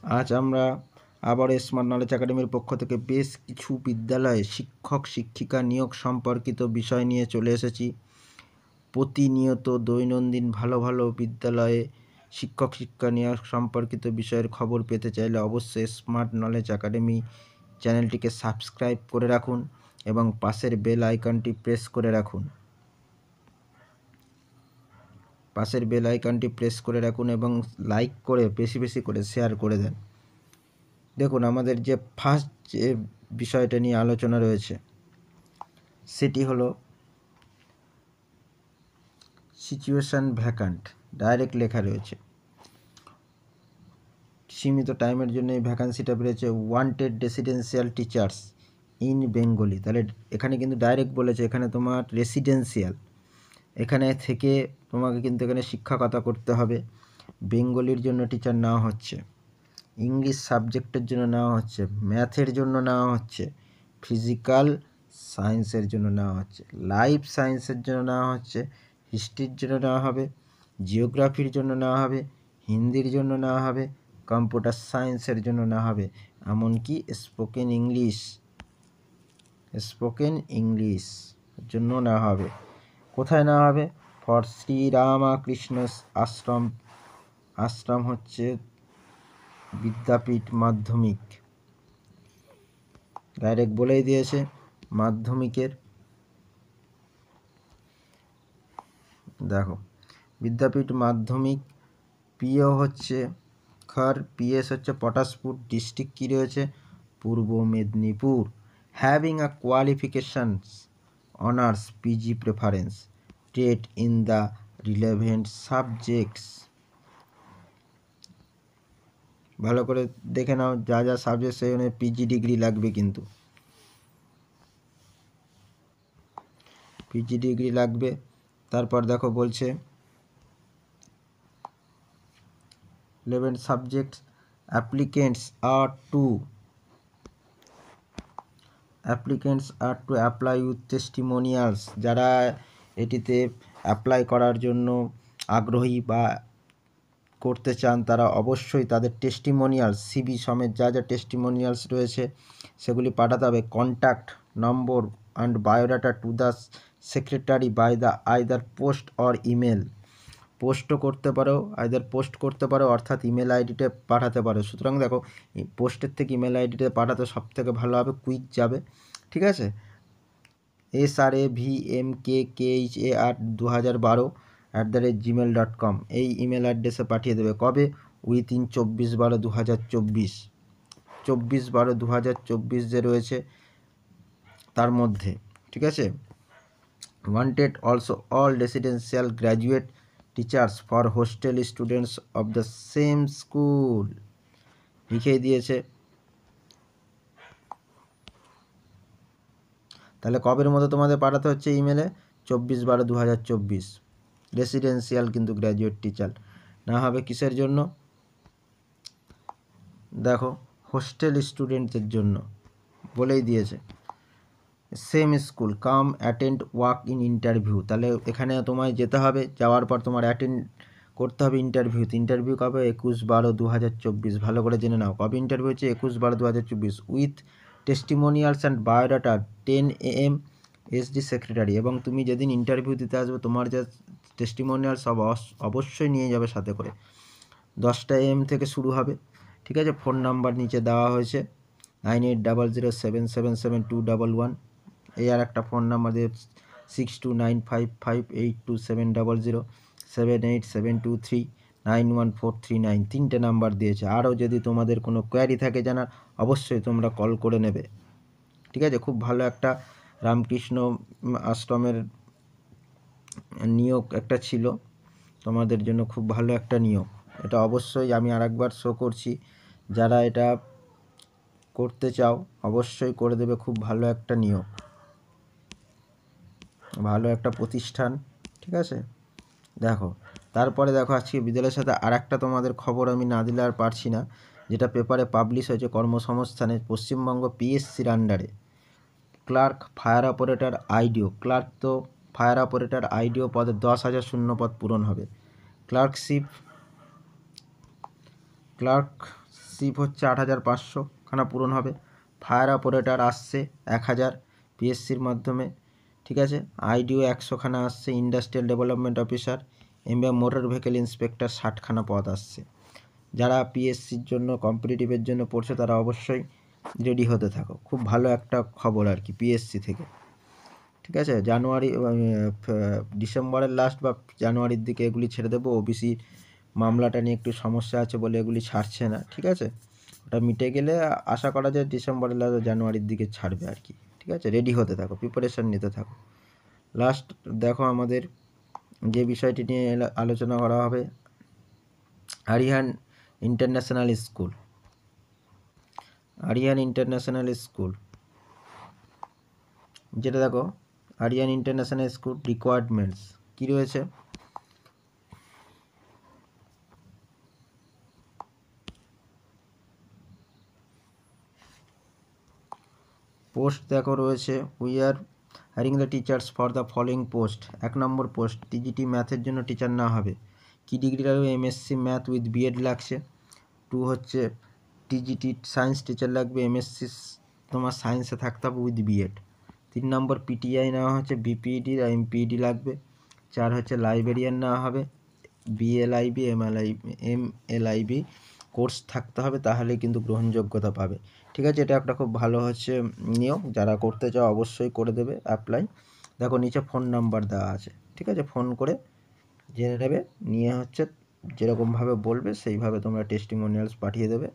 আজ আমরা আবার স্মার্ট নলেজ একাডেমির পক্ষ থেকে বেশ কিছু বিদ্যালয়ে শিক্ষক শিক্ষিকা নিয়োগ সম্পর্কিত বিষয় নিয়ে চলে এসেছি। প্রতিনিয়ত দৈনন্দিন ভালো ভালো বিদ্যালয়ে শিক্ষক শিক্ষা নিয়োগ সম্পর্কিত বিষয়ের খবর পেতে চাইলে অবশ্যই স্মার্ট নলেজ একাডেমি চ্যানেলটিকে সাবস্ক্রাইব করে রাখুন এবং পাশের বেল আইকনটি প্রেস করে রাখুন। এবং লাইক করে বেশি বেশি করে শেয়ার করে দেন। দেখুন, আমাদের যে ফার্স্ট যে বিষয়টা নিয়ে আলোচনা রয়েছে সেটি হলো সিচুয়েশান ভ্যাকান্ট। ডাইরেক্ট লেখা রয়েছে, সীমিত টাইমের জন্য এই ভ্যাকান্সিটা বেরিয়েছে, wanted residential teachers in Bengali. তাহলে এখানে কিন্তু ডাইরেক্ট বলেছে এখানে তোমার রেসিডেন্সিয়াল, এখানে থেকে তোমাকে কিন্তু এখানে শিক্ষকতা করতে হবে। বেঙ্গলির জন্য টিচার নেওয়া হচ্ছে, ইংলিশ সাবজেক্টের জন্য নেওয়া হচ্ছে, ম্যাথের জন্য নেওয়া হচ্ছে, ফিজিক্যাল সায়েন্সের জন্য নেওয়া হচ্ছে, লাইফ সায়েন্সের জন্য নেওয়া হচ্ছে, হিস্ট্রির জন্য নেওয়া হবে, জিওগ্রাফির জন্য নেওয়া হবে, হিন্দির জন্য নেওয়া হবে, কম্পিউটার সায়েন্সের জন্য নেওয়া হবে, এমনকি স্পোকেন ইংলিশ জন্য নেওয়া হবে। কোথায় নেওয়া হবে? ফর শ্রীরামকৃষ্ণ আশ্রম হচ্ছে বিদ্যাপীঠ মাধ্যমিক। ডাইরেক্ট বলেই দিয়েছে মাধ্যমিকের। দেখো, বিদ্যাপীঠ মাধ্যমিক, পিও হচ্ছে খর, পিএস হচ্ছে পটাশপুর, ডিস্ট্রিক্ট কী রয়েছে? পূর্ব Medinipur. Having a qualifications honours PG preference trade in the relevant subjects. ভালো করে দেখে নাও, যা যা সাবজেক্ট সেই অনুযায়ী পিজি ডিগ্রি লাগবে, কিন্তু পিজি ডিগ্রি লাগবে। তারপর দেখো বলছে 11 subjects applicants are to apply with testimonials। যারা এটিতে অ্যাপ্লাই করার জন্য আগ্রহী বা করতে চান তারা অবশ্যই তাদের টেস্টিমোনিয়ালস, সিভি সমেত যা যা টেস্টিমোনিয়ালস রয়েছে সেগুলি পাঠাতে হবে। Contact number and biodata to the secretary by the either post or email. পোস্টও করতে পারো, অর্থাৎ ইমেল আইডিতে পাঠাতে পারো। সুতরাং দেখো, পোস্টের থেকে ইমেল আইডিতে পাঠাতে সবথেকে ভালো হবে, কুইক যাবে। ঠিক আছে, SRAVMKKHAR2012@gmail.com এই ইমেল অ্যাড্রেসে পাঠিয়ে দেবে। কবে? উইথিন 24/12/2024, 24/12/2024 যে রয়েছে তার মধ্যে। ঠিক আছে, wanted also all residential graduate teachers for hostel students of the same school. লিখেই দিয়েছে। তাহলে কবের মধ্যে তোমাদের পাঠাতে হচ্ছে ইমেলে? 24/12/2024। রেসিডেন্সিয়াল কিন্তু গ্র্যাজুয়েট টিচার না হবে। কিসের জন্য? দেখো, হোস্টেল স্টুডেন্টদের জন্য বলেই দিয়েছে। Same school come attend walk in interview. তাহলে এখানে তোমায় যেতে হবে, যাওয়ার পর তোমার অ্যাটেন্ড করতে হবে ইন্টারভিউ কবে? 21/12/2024। ভালো করে জেনে নাও কবে ইন্টারভিউ হচ্ছে? 21/12/2024 with testimonials and biodata 10 AM SD secretary. এবং তুমি যেদিন ইন্টারভিউ দিতে আসবে তোমার যা টেস্টিমোনিয়াল সব অবশ্যই নিয়ে যাবে সাথে করে। 10টা AM থেকে শুরু হবে। ঠিক আছে, ফোন নাম্বার নিচে দেওয়া হয়েছে 9800777211। এই আর একটা ফোন নাম্বার দিয়ে 6295582700, 7872391439, 3টে নাম্বার দিয়েছে। আরও যদি তোমাদের কোনো কোয়ারি থাকে জানার, অবশ্যই তোমরা কল করে নেবে। ঠিক আছে, খুব ভালো একটা রামকৃষ্ণ আশ্রমের নিয়োগ একটা ছিল তোমাদের জন্য, খুব ভালো একটা নিয়োগ। এটা অবশ্যই আমি আরেকবার শো করছি, যারা এটা করতে চাও অবশ্যই করে দেবে। খুব ভালো একটা নিয়োগ, ভালো একটা প্রতিষ্ঠান। ঠিক আছে, দেখো তারপরে দেখো আজকে বিদ্যালয়ের সাথে আর একটা তোমাদের খবর আমি না দিলে আর পারছি না, যেটা পেপারে পাবলিশ হয়েছে। কর্মসংস্থানে পশ্চিমবঙ্গ পিএসসির আন্ডারে ক্লার্ক ফায়ার অপারেটর আইডিও, ক্লার্ক তো ফায়ার অপারেটর আইডিও পদে 10,000 শূন্য পদ পূরণ হবে। ক্লার্ক সিপ হচ্ছে 8,500 খানা পূরণ হবে। ফায়ার অপারেটর আসছে 1,000 পিএসসির মাধ্যমে, ঠিক আছে। আইডিও 100 খানা আসছে। ইন্ডাস্ট্রিয়াল ডেভেলপমেন্ট অফিসার এবং মোটর ভেহিকেল ইন্সপেক্টর 60 খানা পদ আসছে। যারা পিএসসির জন্য কম্পিটিটিভের জন্য পড়ছে তারা অবশ্যই রেডি হতে থাকো। খুব ভালো একটা খবর আর কি পিএসসি থেকে, ঠিক আছে। ডিসেম্বরের লাস্ট বা জানুয়ারির দিকে এগুলি ছেড়ে দেবো। ওবিসি মামলাটা নিয়ে একটু সমস্যা আছে বলে এগুলি ছাড়ছে না, ঠিক আছে। ওটা মিটে গেলে আশা করা যায় ডিসেম্বরের লাস্ট জানুয়ারির দিকে ছাড়বে আর কি, ঠিক আছে। রেডি হতে থাকো, প্রিপারেশান নিতে থাকো। লাস্ট দেখো আমাদের যে বিষয়টি নিয়ে আলোচনা করা হবে, Arihan international school. Ariyan international school যেটা দেখো, আরিয়ান ইন্টারন্যাশনাল স্কুল রিকোয়ারমেন্টস কী রয়েছে, পোস্ট দেখো রয়েছে। We are hiring the teachers for the following post. 1 নম্বর পোস্ট টিজিটি ম্যাথের জন্য টিচার না হবে, কি ডিগ্রি লাগবে, এমএসসি ম্যাথ উইথ বিএড লাগছে। 2 হচ্ছে টিজিটি সায়েন্স টিচার লাগবে, এমএসসি তোমার সায়েন্সে থাকতে হবে উইথ বিএড। 3 নম্বর পিটিআই নেওয়া হচ্ছে, বিপিইডি আর এমপিইডি লাগবে। 4 হচ্ছে লাইব্রেরিয়ান নেওয়া হবে, বিএলআইবি এমএলআইবি কোর্স থাকতে হবে, তাহলে কিন্তু গ্রহণযোগ্যতা পাবে, ঠিক আছে। এটা একটা খুব ভালো হচ্ছে নিয়োগ, যারা করতে চাও অবশ্যই করে দেবে অ্যাপ্লাই। দেখো নিচে ফোন নাম্বার দেওয়া আছে, ঠিক আছে। ফোন করে জেনে নেবে, নিয়ে হচ্ছে যেরকমভাবে বলবে সেইভাবে তোমরা টেস্টিমোনিয়ালস পাঠিয়ে দেবে।